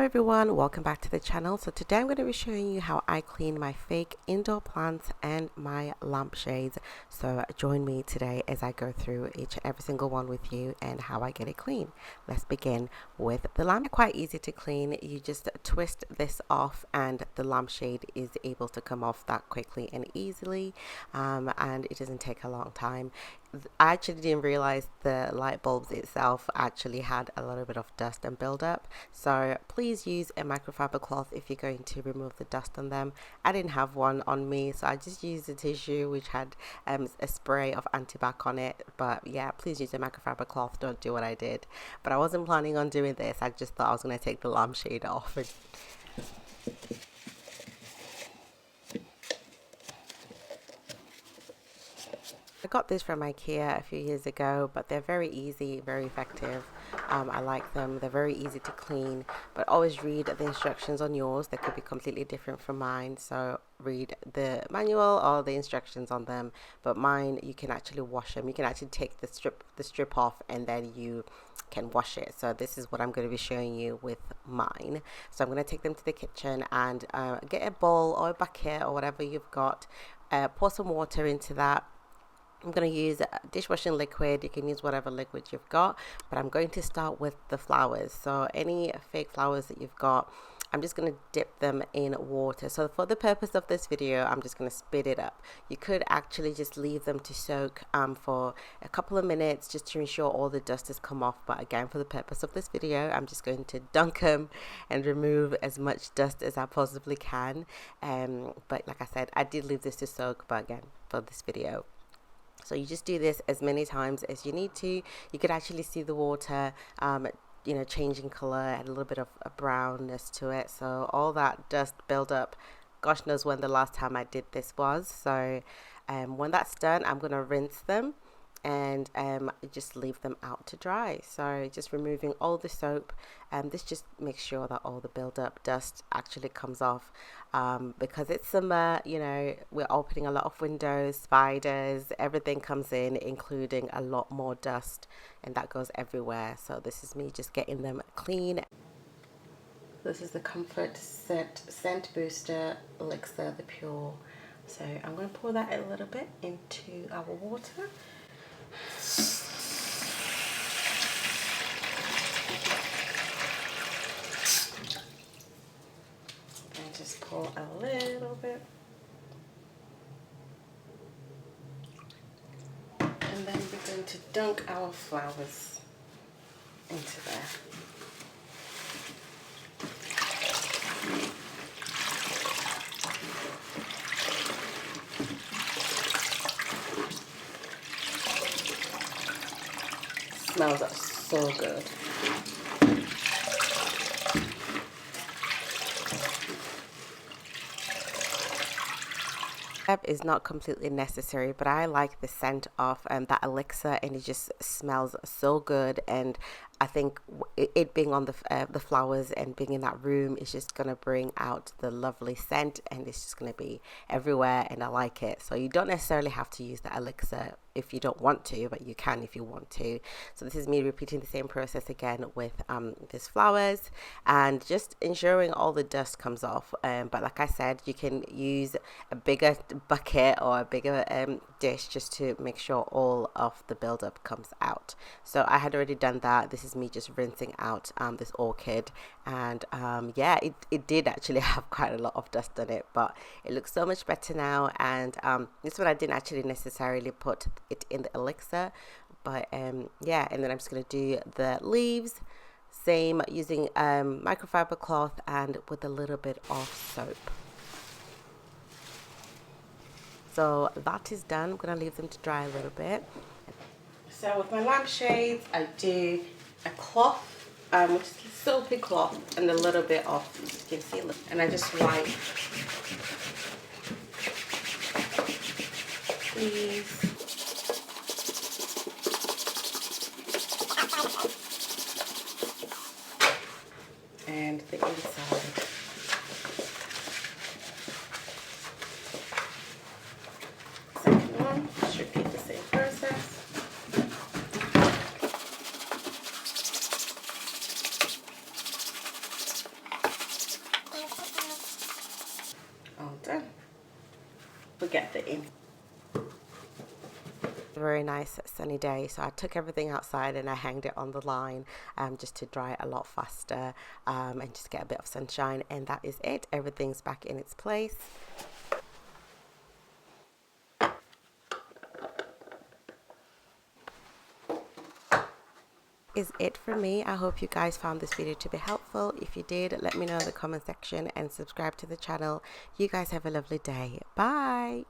everyone, welcome back to the channel. So today I'm going to be showing you how I clean my fake indoor plants and my lampshades. So join me today as I go through each and every single one with you and how I get it clean. Let's begin with the lamp. Quite easy to clean. You just twist this off and the lampshade is able to come off that quickly and easily, and it doesn't take a long time. I actually didn't realize the light bulbs itself actually had a little bit of dust and buildup, so please use a microfiber cloth if you're going to remove the dust on them. I didn't have one on me, so I just used a tissue which had a spray of antibac on it. But yeah, please use a microfiber cloth, don't do what I did. But I wasn't planning on doing this. I just thought I was going to take the lampshade off. I got this from IKEA a few years ago, but they're very easy, very effective. I like them. They're very easy to clean, but always read the instructions on yours. They could be completely different from mine, so read the manual or the instructions on them. But mine, you can actually wash them. You can actually take the strip off and then you can wash it. So this is what I'm going to be showing you with mine. So I'm going to take them to the kitchen and get a bowl or a bucket or whatever you've got. Pour some water into that. I'm going to use dishwashing liquid. You can use whatever liquid you've got, but I'm going to start with the flowers. So any fake flowers that you've got, I'm just going to dip them in water. So for the purpose of this video, I'm just going to spit it up. You could actually just leave them to soak for a couple of minutes just to ensure all the dust has come off. But again, for the purpose of this video, I'm just going to dunk them and remove as much dust as I possibly can. But like I said, I did leave this to soak, but again, for this video. So you just do this as many times as you need to. You could actually see the water, changing color and a little bit of a brownness to it. So all that dust build up. Gosh knows when the last time I did this was. So when that's done, I'm going to rinse them and just leave them out to dry. So just removing all the soap, and this just makes sure that all the build-up dust actually comes off, because it's summer. We're opening a lot of windows, spiders, everything comes in, including a lot more dust, and that goes everywhere. So this is me just getting them clean. This is the Comfort Scent Booster Elixir, the Pure. So I'm going to pour that a little bit into our water. And just pour a little bit, and then we're going to dunk our flowers into there. Smells so good. Is not completely necessary, but I like the scent of that elixir, and it just smells so good. And I think it being on the flowers and being in that room is just gonna bring out the lovely scent, and it's just gonna be everywhere, and I like it. So you don't necessarily have to use the elixir if you don't want to, but you can if you want to. So this is me repeating the same process again with these flowers and just ensuring all the dust comes off. But like I said, you can use a bigger bucket or a bigger dish just to make sure all of the buildup comes out. So I had already done that. This is me just rinsing out this orchid, and yeah, it did actually have quite a lot of dust on it, but it looks so much better now. And this one I didn't actually necessarily put it in the elixir, but yeah. And then I'm just going to do the leaves, same, using microfiber cloth and with a little bit of soap. So that is done. I'm going to leave them to dry a little bit. So with my lampshades, I do a cloth, which is a soapy cloth, and a little bit of, you can see, look, and I just wipe these. And the inside. Second one, just repeat the same process. forget the ink. Very nice sunny day, so I took everything outside and I hanged it on the line just to dry it a lot faster and just get a bit of sunshine, and that is it. Everything's back in its place. Is it for me. I hope you guys found this video to be helpful. If you did, let me know in the comment section and subscribe to the channel. You guys have a lovely day. Bye.